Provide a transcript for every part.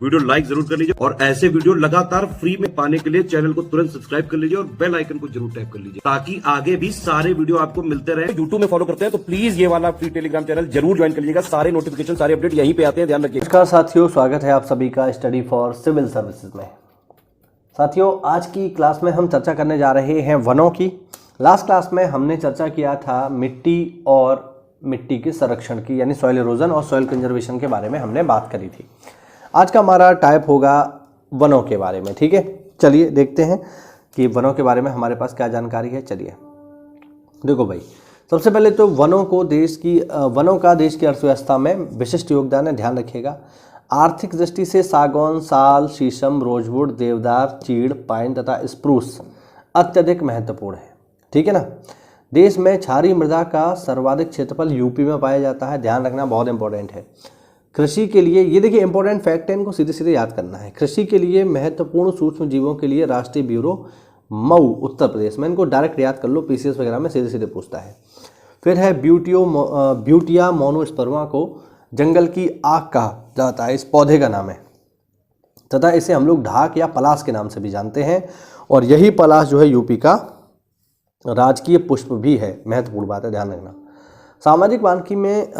Video like जरूर कर लीजिए और ऐसे वीडियो लगातार फ्री में पाने के लिए चैनल को तुरंत सब्सक्राइब कर लीजिए और बेल आइकन को जरूर टैप कर लीजिए ताकि आगे भी सारे वीडियो आपको मिलते रहे। यूट्यूब में फॉलो करते हैं तो प्लीज ये वाला फ्री टेलीग्राम चैनल जरूर ज्वाइन कर लीजिएगा। सारे नोटिफिकेशन सारे अपडेट यहीं पे आते हैं, ध्यान रखिए। नमस्कार साथियों, स्वागत है आप सभी का स्टडी फॉर सिविल सर्विसेज में। साथियों, आज की क्लास में हम चर्चा करने जा रहे हैं वनों की। लास्ट क्लास में हमने चर्चा किया था मिट्टी और मिट्टी के संरक्षण की, यानी सॉइल इरोजन और सॉइल कंजर्वेशन के बारे में हमने बात करी थी। आज का हमारा टाइप होगा वनों के बारे में। ठीक है, चलिए देखते हैं कि वनों के बारे में हमारे पास क्या जानकारी है। चलिए देखो भाई, सबसे पहले तो वनों का देश की अर्थव्यवस्था में विशिष्ट योगदान है, ध्यान रखिएगा। आर्थिक दृष्टि से सागौन, साल, शीशम, रोजवुड, देवदार, चीड़, पाइन तथा स्प्रूस अत्यधिक महत्वपूर्ण है। ठीक है ना। देश में क्षारीय मृदा का सर्वाधिक क्षेत्रफल यूपी में पाया जाता है, ध्यान रखना, बहुत इंपॉर्टेंट है। कृषि के लिए, ये देखिए इंपॉर्टेंट फैक्ट है, इनको सीधे सीधे याद करना है। कृषि के लिए महत्वपूर्ण सूक्ष्म जीवों के लिए राष्ट्रीय ब्यूरो मऊ उत्तर प्रदेश में, इनको डायरेक्ट याद कर लो, पीसीएस वगैरह में सीधे सीधे पूछता है। फिर है ब्यूटिया मोनोस्पर्मा को जंगल की आग कहा जाता है, इस पौधे का नाम है, तथा इसे हम लोग ढाक या पलाश के नाम से भी जानते हैं। और यही पलाश जो है यूपी का राजकीय पुष्प भी है, महत्वपूर्ण बात है, ध्यान रखना। सामाजिक वानिकी में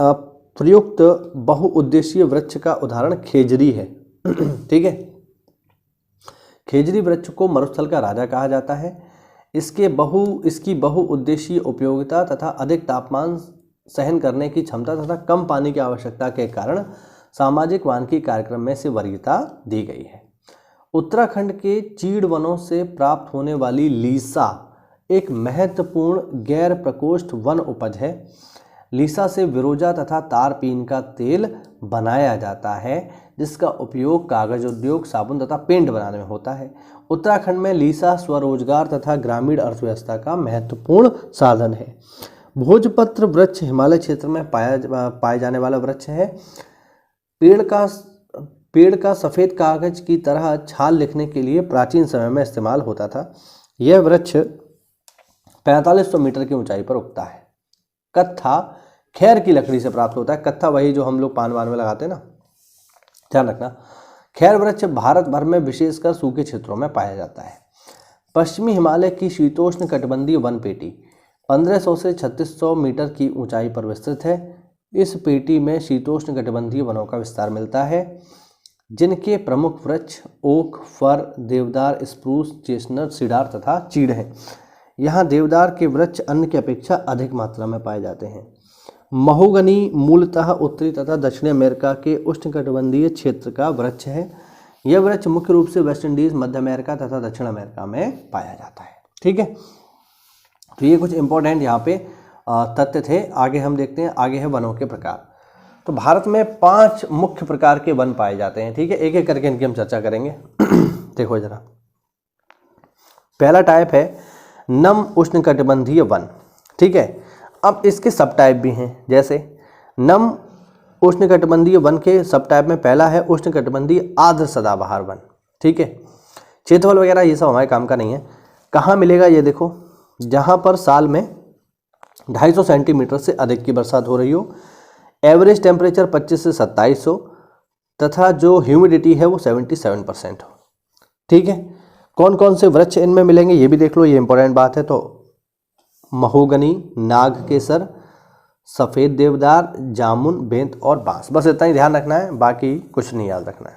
प्रयुक्त बहुउद्देशीय वृक्ष का उदाहरण खेजरी है। ठीक है, खेजरी वृक्ष को मरुस्थल का राजा कहा जाता है। इसकी बहुउद्देशीय उपयोगिता तथा अधिक तापमान सहन करने की क्षमता तथा कम पानी की आवश्यकता के कारण सामाजिक वानिकी कार्यक्रम में से वरीयता दी गई है। उत्तराखंड के चीड़ वनों से प्राप्त होने वाली लीसा एक महत्वपूर्ण गैर प्रकोष्ठ वन उपज है। लीसा से विरोजा तथा तारपीन का तेल बनाया जाता है, जिसका उपयोग कागज उद्योग, साबुन तथा पेंट बनाने में होता है। उत्तराखंड में लीसा स्वरोजगार तथा ग्रामीण अर्थव्यवस्था का महत्वपूर्ण साधन है। भोजपत्र वृक्ष हिमालय क्षेत्र में पाए जाने वाला वृक्ष है। पेड़ का सफ़ेद कागज की तरह छाल लिखने के लिए प्राचीन समय में इस्तेमाल होता था। यह वृक्ष 4500 मीटर की ऊंचाई पर उगता है। कत्था खैर की लकड़ी से प्राप्त होता है। कत्था वही जो हम लोग पान वान में लगाते हैं ना, ध्यान रखना। खैर वृक्ष भारत भर में विशेषकर सूखे क्षेत्रों में पाया जाता है। पश्चिमी हिमालय की शीतोष्ण कटिबंधीय वन पेटी 1500 से 3600 मीटर की ऊंचाई पर विस्तृत है। इस पेटी में शीतोष्ण कटिबंधीय वनों का विस्तार मिलता है, जिनके प्रमुख वृक्ष ओक, फर, देवदार, स्प्रूस, चेस्टनट, सीडार तथा चीड़ हैं। यहाँ देवदार के वृक्ष अन्य की अपेक्षा अधिक मात्रा में पाए जाते हैं। महोगनी मूलतः उत्तरी तथा दक्षिणी अमेरिका के उष्णकटिबंधीय क्षेत्र का वृक्ष है। यह वृक्ष मुख्य रूप से वेस्ट इंडीज, मध्य अमेरिका तथा दक्षिण अमेरिका में पाया जाता है। ठीक है, तो ये कुछ इंपॉर्टेंट यहाँ पे तथ्य थे। आगे हम देखते हैं, आगे है वनों के प्रकार। तो भारत में 5 मुख्य प्रकार के वन पाए जाते हैं। ठीक है, एक एक करके इनकी हम चर्चा करेंगे। देखो जरा, पहला टाइप है नम उष्णकटिबंधीय वन। ठीक है, अब इसके सब टाइप भी हैं। जैसे नम उष्णकटिबंधीय वन के सब टाइप में पहला है उष्णकटिबंधीय आर्द्र सदाबहार वन। ठीक है, क्षेत्रफल वगैरह ये सब हमारे काम का नहीं है। कहाँ मिलेगा ये देखो, जहाँ पर साल में 250 सेंटीमीटर से अधिक की बरसात हो रही हो, एवरेज टेम्परेचर 25 से 27 हो, तथा जो ह्यूमिडिटी है वो 77% हो। ठीक है, कौन कौन से वृक्ष इनमें मिलेंगे ये भी देख लो, ये इंपॉर्टेंट बात है। तो महोगनी, नाग केसर, सफ़ेद देवदार, जामुन, बेंत और बांस, बस इतना ही ध्यान रखना है, बाकी कुछ नहीं याद रखना है।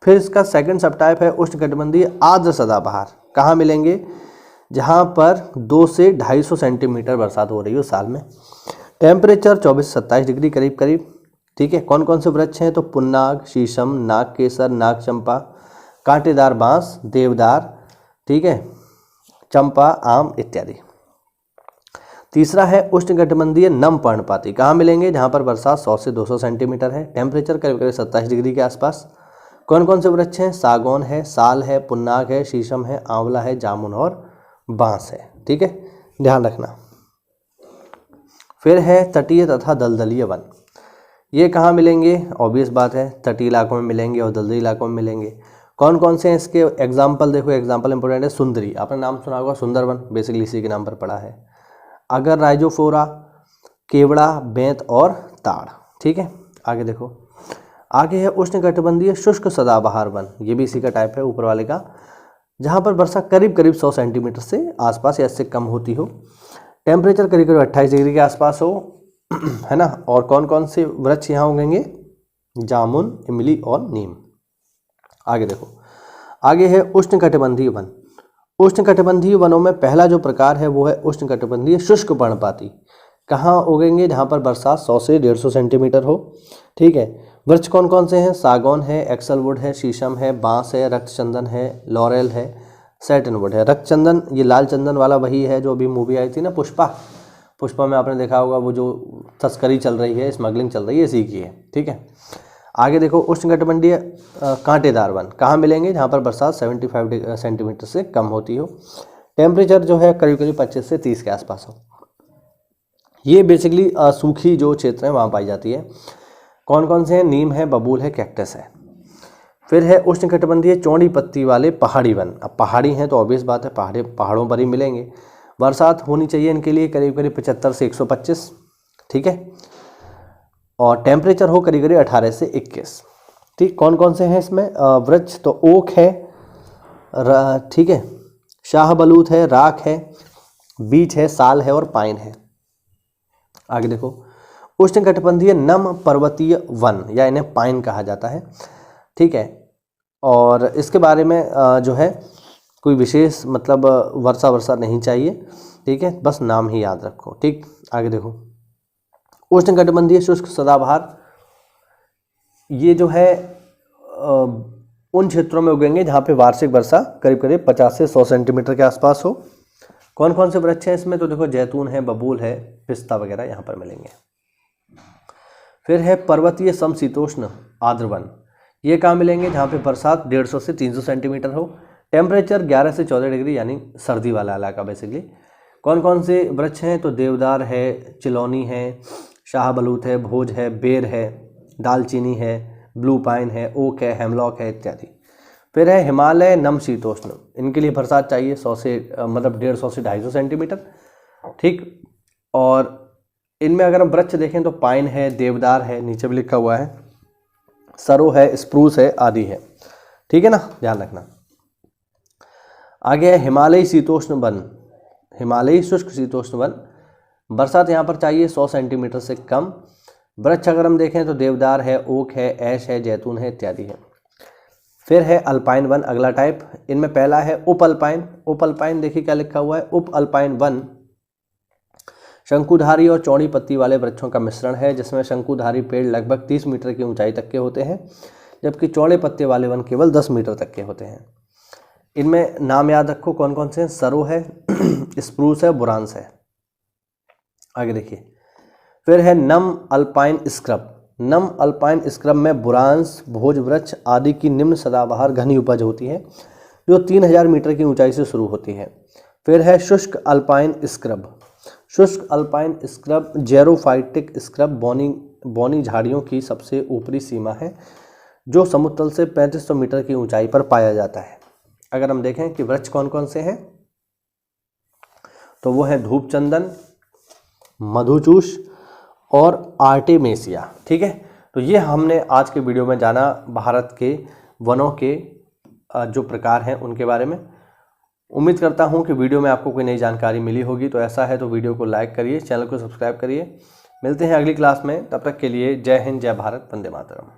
फिर इसका सेकंड सब टाइप है उष्णकटिबंधीय आर्द्र सदाबहार। कहाँ मिलेंगे, जहाँ पर 2 से 250 सेंटीमीटर बरसात हो रही हो साल में, टेम्परेचर 24 से 27 डिग्री करीब करीब। ठीक है, कौन कौन से वृक्ष हैं, तो पुन्नाग, शीशम, नाग केसर, नाग चंपा, कांटेदार बांस, देवदार, ठीक है, चंपा, आम इत्यादि। तीसरा है उष्णकटिबंधीय नम पर्णपाती। कहाँ मिलेंगे, जहाँ पर बरसात 100 से 200 सेंटीमीटर है, टेम्परेचर करीब करीब 27 डिग्री के आसपास। कौन कौन से वृक्ष हैं, सागौन है, साल है, पुन्नाग है, शीशम है, आंवला है, जामुन और बांस है। ठीक है, ध्यान रखना। फिर है तटीय तथा दलदलीय वन। ये कहाँ मिलेंगे, ऑब्वियस बात है, तटीय इलाकों में मिलेंगे और दलदली इलाकों में मिलेंगे। कौन कौन से हैं इसके एग्जाम्पल, देखो एग्जाम्पल इंपॉर्टेंट है। सुंदरी, आपने नाम सुना होगा, सुंदरवन बेसिकली इसी के नाम पर पड़ा है। अगर राइजोफोरा, केवड़ा, बेंत और ताड़। ठीक है, आगे देखो, आगे है उष्णकटिबंधीय शुष्क सदाबहार वन, ये भी इसी का टाइप है ऊपर वाले का, जहाँ पर वर्षा करीब करीब 100 सेंटीमीटर से आसपास या इससे कम होती हो, टेम्परेचर करीब करीब 28 डिग्री के आसपास हो, है ना। और कौन कौन से वृक्ष यहाँ उगेंगे? जामुन, इमली और नीम। आगे देखो, आगे है उष्णकटिबंधीय वन। उष्णकटिबंधीय वनों में पहला जो प्रकार है वो है उष्णकटिबंधीय शुष्क पर्णपाती। कहाँ उगेंगे? जहाँ पर बरसात 100 से 150 सेंटीमीटर हो, ठीक है। वृक्ष कौन कौन से हैं? सागौन है, एक्सलवुड है, शीशम है, बांस है, रक्तचंदन है, लॉरेल है, सैटिनवुड है। रक्तचंदन ये लाल चंदन वाला वही है जो अभी मूवी आई थी ना पुष्पा में आपने देखा होगा, वो जो तस्करी चल रही है, स्मगलिंग चल रही है, इसी की है, ठीक है। आगे देखो, उष्णकटिबंधीय कांटेदार वन कहाँ मिलेंगे? जहाँ पर बरसात 75 सेंटीमीटर से कम होती हो, टेम्परेचर जो है करीब करीब 25 से 30 के आसपास हो। ये बेसिकली सूखी जो क्षेत्र है वहाँ पाई जाती है। कौन कौन से हैं? नीम है, बबूल है, कैक्टस है। फिर है उष्णकटिबंधीय चौड़ी पत्ती वाले पहाड़ी वन। अब पहाड़ी हैं तो ऑब्वियस बात है पहाड़ों पर ही मिलेंगे। बरसात होनी चाहिए इनके लिए करीब करीब 75 से 125, ठीक है। और टेम्परेचर हो करीब करीब 18 से 21, ठीक। कौन कौन से हैं इसमें वृक्ष? तो ओक है, ठीक है, शाहबलूत है, राख है, बीच है, साल है और पाइन है। आगे देखो, उष्णकटिबंधीय नम पर्वतीय वन, या इन्हें पाइन कहा जाता है, ठीक है। और इसके बारे में जो है कोई विशेष मतलब वर्षा नहीं चाहिए, ठीक है, बस नाम ही याद रखो, ठीक। आगे देखो, उष्णकटिबंधीय शुष्क सदाबहार, ये जो है उन क्षेत्रों में उगेंगे जहाँ पे वार्षिक वर्षा करीब करीब 50 से 100 सेंटीमीटर के आसपास हो। कौन कौन से वृक्ष हैं इसमें? तो देखो, जैतून है, बबूल है, पिस्ता वगैरह यहाँ पर मिलेंगे। फिर है पर्वतीय समशीतोष्ण आर्द्र वन, ये कहाँ मिलेंगे? जहाँ पे बरसात 150 से 300 सेंटीमीटर हो, टेम्परेचर 11 से 14 डिग्री, यानी सर्दी वाला इलाका बेसिकली। कौन कौन से वृक्ष हैं? तो देवदार है, चिलौनी है, शाहबलूत है, भोज है, बेर है, दालचीनी है, ब्लू पाइन है, ओक है, हेमलॉक है इत्यादि। फिर है हिमालय नम शीतोष्ण, इनके लिए बरसात चाहिए 100 से मतलब 150 से 250 सेंटीमीटर, ठीक। और इनमें अगर हम वृक्ष देखें तो पाइन है, देवदार है, नीचे भी लिखा हुआ है, सरो है, स्प्रूस है, आदि है, ठीक है ना, ध्यान रखना। आगे है हिमालयी शीतोष्ण वन, हिमालयी शुष्क शीतोष्ण वन, बरसात यहाँ पर चाहिए 100 सेंटीमीटर से कम। वृक्ष अगर हम देखें तो देवदार है, ओक है, ऐश है, जैतून है इत्यादि है। फिर है अल्पाइन वन, अगला टाइप। इनमें पहला है उप अल्पाइन। उप अल्पाइन देखिए क्या लिखा हुआ है, उप अल्पाइन वन शंकुधारी और चौड़ी पत्ती वाले वृक्षों का मिश्रण है, जिसमें शंकुधारी पेड़ लगभग 30 मीटर की ऊंचाई तक के होते हैं, जबकि चौड़े पत्ते वाले वन केवल 10 मीटर तक के होते हैं। इनमें नाम याद रखो कौन कौन से हैं, सरो है, स्प्रूस है, बुरांस है। आगे देखिए, फिर है नम अल्पाइन स्क्रब। नम अल्पाइन स्क्रब में बुरांस, भोज वृक्ष आदि की निम्न सदाबहार घनी उपज होती है, जो 3000 मीटर की ऊंचाई से शुरू होती है। फिर है शुष्क अल्पाइन स्क्रब। शुष्क अल्पाइन स्क्रब जेरोफाइटिक स्क्रब बौनी झाड़ियों की सबसे ऊपरी सीमा है, जो समुद्र तल से 3500 मीटर की ऊंचाई पर पाया जाता है। अगर हम देखें कि वृक्ष कौन कौन से हैं, तो वो है धूपचंदन, मधुचूष और आर्टेमेसिया, ठीक है। तो ये हमने आज के वीडियो में जाना भारत के वनों के जो प्रकार हैं उनके बारे में। उम्मीद करता हूँ कि वीडियो में आपको कोई नई जानकारी मिली होगी। तो ऐसा है तो वीडियो को लाइक करिए, चैनल को सब्सक्राइब करिए। मिलते हैं अगली क्लास में, तब तक के लिए जय हिंद, जय भारत, वंदे मातरम।